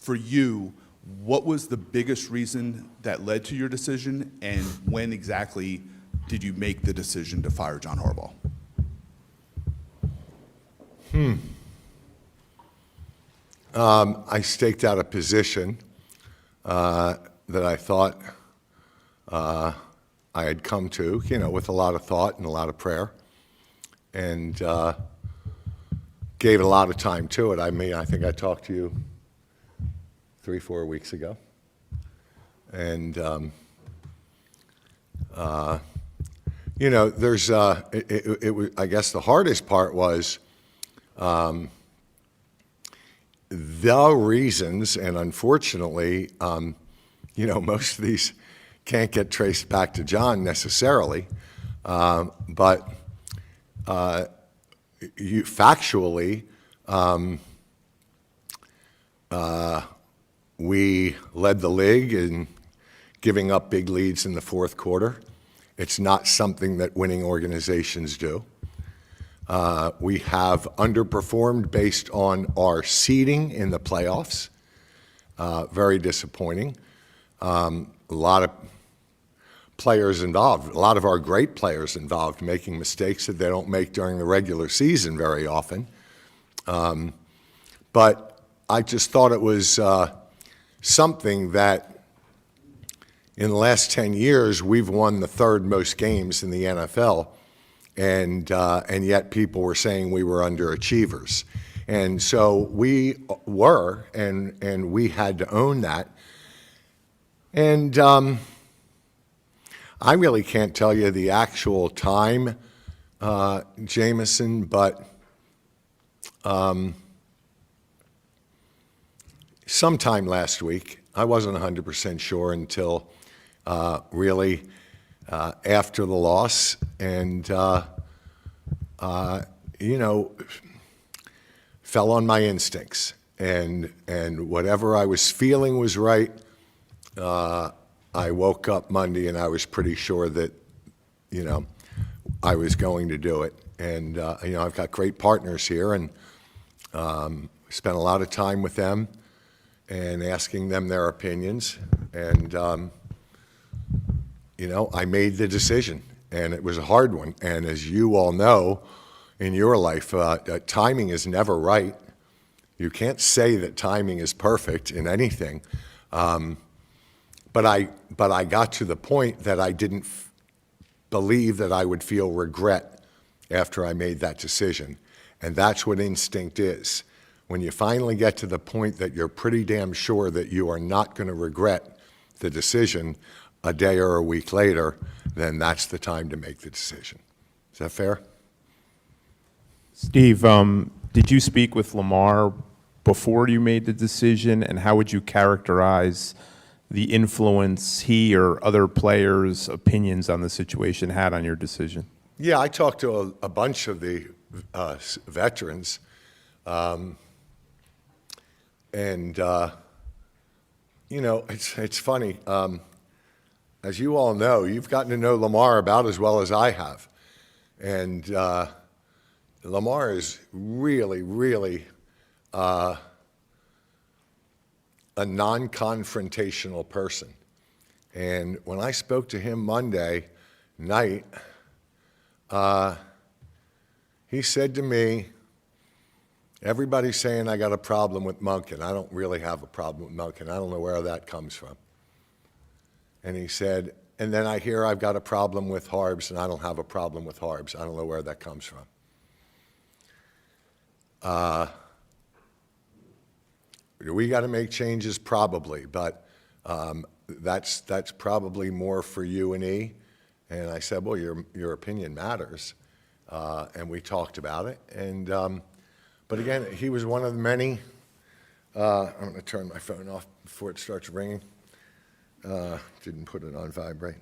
For you, what was the biggest reason that led to your decision, and when exactly did you make the decision to fire John Harbaugh? I staked out a position that I thought I had come to, with a lot of thought and a lot of prayer, and gave it a lot of time to it. I mean, I think I talked to you 3-4 weeks ago, and there's I guess the hardest part was the reasons, and unfortunately, most of these can't get traced back to John necessarily, but factually, we led the league in giving up big leads in the fourth quarter. It's not something that winning organizations do. We have underperformed based on our seeding in the playoffs. Very disappointing. A lot of players involved, a lot of our great players involved, making mistakes that they don't make during the regular season very often. But I just thought it was something that in the last 10 years, we've won the third most games in the NFL, and yet people were saying we were underachievers. And so we were, and we had to own that. And I really can't tell you the actual time, Jameson, but sometime last week. I wasn't 100% sure until really after the loss, and fell on my instincts, and whatever I was feeling was right. I woke up Monday and I was pretty sure that I was going to do it, and I've got great partners here, and spent a lot of time with them and asking them their opinions, and I made the decision, and it was a hard one. And as you all know, in your life, timing is never right. You can't say that timing is perfect in anything. But I got to the point that I didn't believe that I would feel regret after I made that decision. And that's what instinct is. When you finally get to the point that you're pretty damn sure that you are not going to regret the decision a day or a week later, then that's the time to make the decision. Is that fair? Steve, did you speak with Lamar before you made the decision, and how would you characterize the influence he or other players' opinions on the situation had on your decision? Yeah, I talked to a bunch of the veterans, and it's funny. As you all know, you've gotten to know Lamar about as well as I have, and Lamar is really, really a non-confrontational person. And when I spoke to him Monday night, he said to me, everybody's saying I got a problem with Monken. I don't really have a problem with Monken. I don't know where that comes from. And he said, and then I hear I've got a problem with Harbs, and I don't have a problem with Harbs. I don't know where that comes from. We got to make changes, probably, but that's probably more for you and E. And I said, well, your opinion matters, and we talked about it. And but again, he was one of the many. I'm going to turn my phone off before it starts ringing. Didn't put it on vibrate.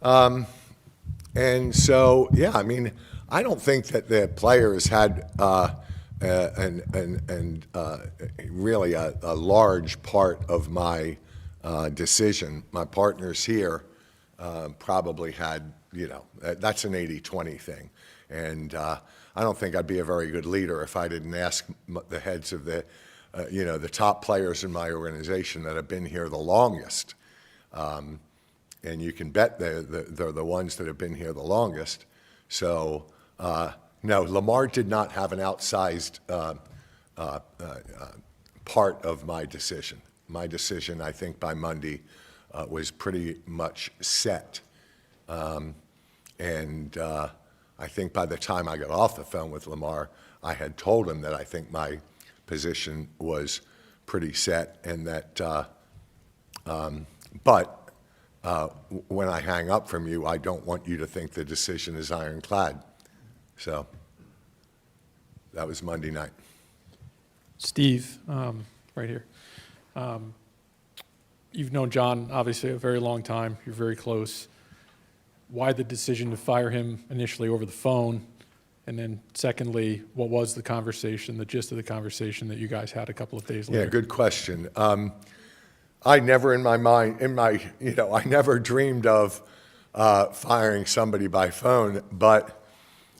And so, yeah, I mean, I don't think that the players had really a large part of my decision. My partners here probably had, that's an 80-20 thing. And I don't think I'd be a very good leader if I didn't ask the heads of the the top players in my organization that have been here the longest. And you can bet they're the ones that have been here the longest. So, no, Lamar did not have an outsized part of my decision. My decision, I think, by Monday was pretty much set. And I think by the time I got off the phone with Lamar, I had told him that I think my position was pretty set, and that, when I hang up from you, I don't want you to think the decision is ironclad. So that was Monday night. Steve, right here. You've known John, obviously, a very long time. You're very close. Why the decision to fire him initially over the phone? And then secondly, what was the conversation, the gist of the conversation that you guys had a couple of days later? Yeah, good question. I never in my mind, I never dreamed of firing somebody by phone, but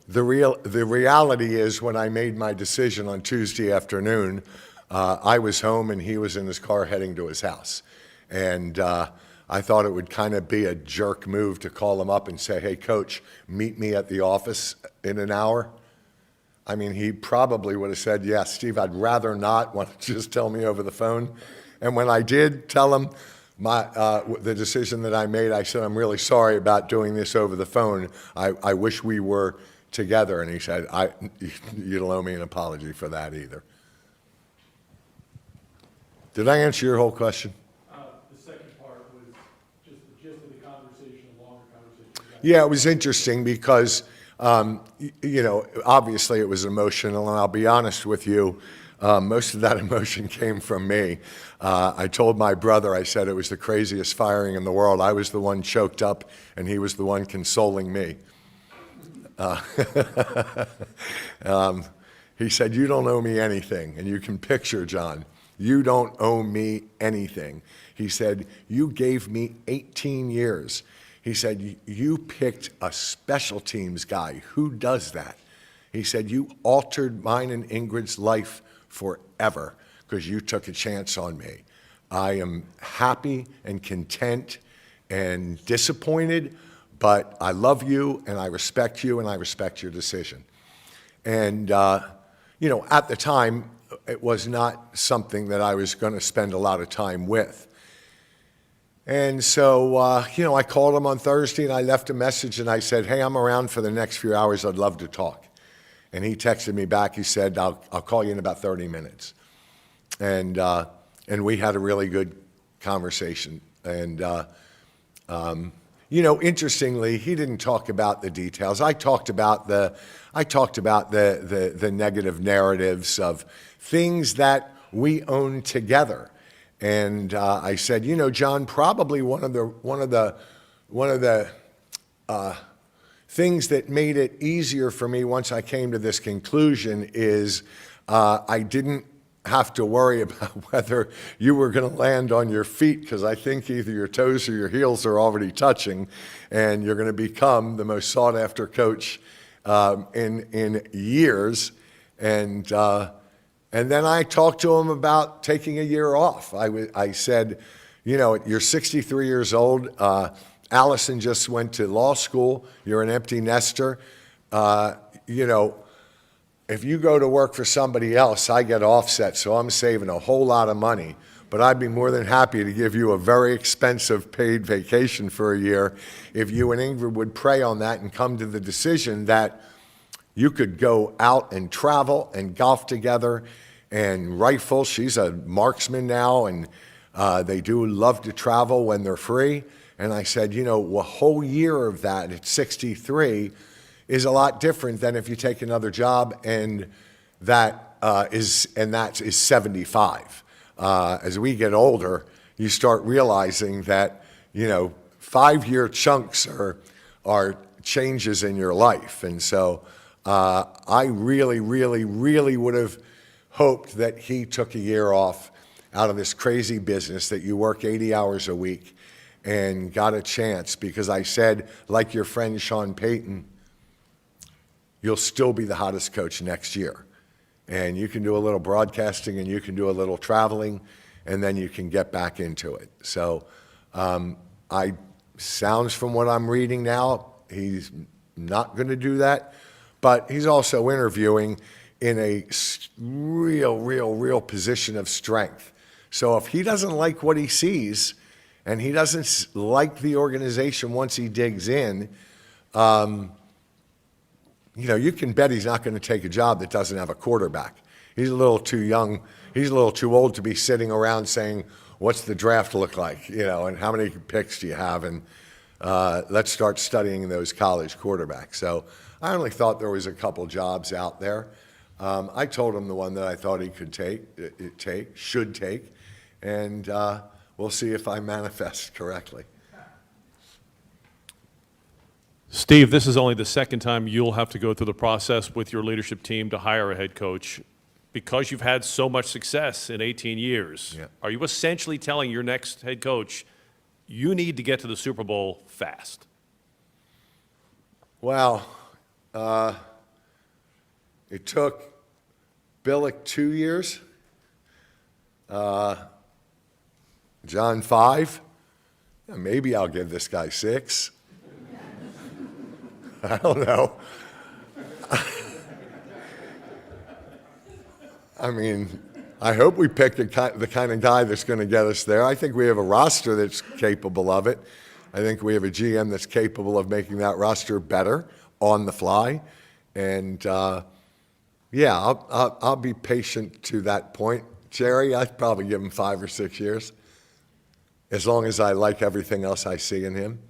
the reality is when I made my decision on Tuesday afternoon, I was home and he was in his car heading to his house. And I thought it would kind of be a jerk move to call him up and say, hey, coach, meet me at the office in an hour. I mean, he probably would have said, yeah, Steve, I'd rather not. Why don't you just tell me over the phone? And when I did tell him the decision that I made, I said, I'm really sorry about doing this over the phone. I wish we were together. And he said, you don't owe me an apology for that either. Did I answer your whole question? The second part was just the gist of the conversation, a longer conversation. Yeah, it was interesting because, obviously it was emotional, and I'll be honest with you, most of that emotion came from me. I told my brother, I said it was the craziest firing in the world. I was the one choked up, and he was the one consoling me. He said, you don't owe me anything, and you can picture, John, you don't owe me anything. He said, you gave me 18 years. He said, you picked a special teams guy. Who does that? He said, you altered mine and Ingrid's life forever because you took a chance on me. I am happy and content and disappointed, but I love you and I respect you and I respect your decision. And, at the time, it was not something that I was going to spend a lot of time with. And so, I called him on Thursday and I left a message and I said, hey, I'm around for the next few hours. I'd love to talk. And he texted me back. He said, I'll call you in about 30 minutes. And we had a really good conversation. And, interestingly, he didn't talk about the details. I talked about the negative narratives of things that we own together. And I said, John, probably one of the things that made it easier for me once I came to this conclusion is I didn't have to worry about whether you were going to land on your feet, because I think either your toes or your heels are already touching, and you're going to become the most sought-after coach in years. And then I talked to him about taking a year off. I said, you're 63 years old. Allison just went to law school. You're an empty nester. If you go to work for somebody else, I get offset, so I'm saving a whole lot of money. But I'd be more than happy to give you a very expensive paid vacation for a year if you and Ingrid would pray on that and come to the decision that you could go out and travel and golf together and rifle. She's a marksman now, and they do love to travel when they're free. And I said, a whole year of that at 63 is a lot different than if you take another job and that is 75. As we get older, you start realizing that 5-year chunks are changes in your life. And so I really, really, really would have hoped that he took a year off out of this crazy business that you work 80 hours a week and got a chance, because I said, like your friend Sean Payton, you'll still be the hottest coach next year. And you can do a little broadcasting and you can do a little traveling, and then you can get back into it. So sounds from what I'm reading now, he's not going to do that, but he's also interviewing in a real position of strength. So if he doesn't like what he sees and he doesn't like the organization once he digs in, you can bet he's not going to take a job that doesn't have a quarterback. He's a little too young. He's a little too old to be sitting around saying, what's the draft look like, and how many picks do you have? And let's start studying those college quarterbacks. So I only thought there was a couple jobs out there. I told him the one that I thought he could should take, and we'll see if I manifest correctly. Steve, this is only the second time you'll have to go through the process with your leadership team to hire a head coach. Because you've had so much success in 18 years, Yeah. Are you essentially telling your next head coach, you need to get to the Super Bowl fast? Well, it took Billick 2 years, John 5. Yeah, maybe I'll give this guy 6. I don't know. I mean, I hope we pick the kind of guy that's going to get us there. I think we have a roster that's capable of it. I think we have a GM that's capable of making that roster better on the fly. And yeah, I'll be patient to that point. Jerry, I'd probably give him 5 or 6 years, as long as I like everything else I see in him.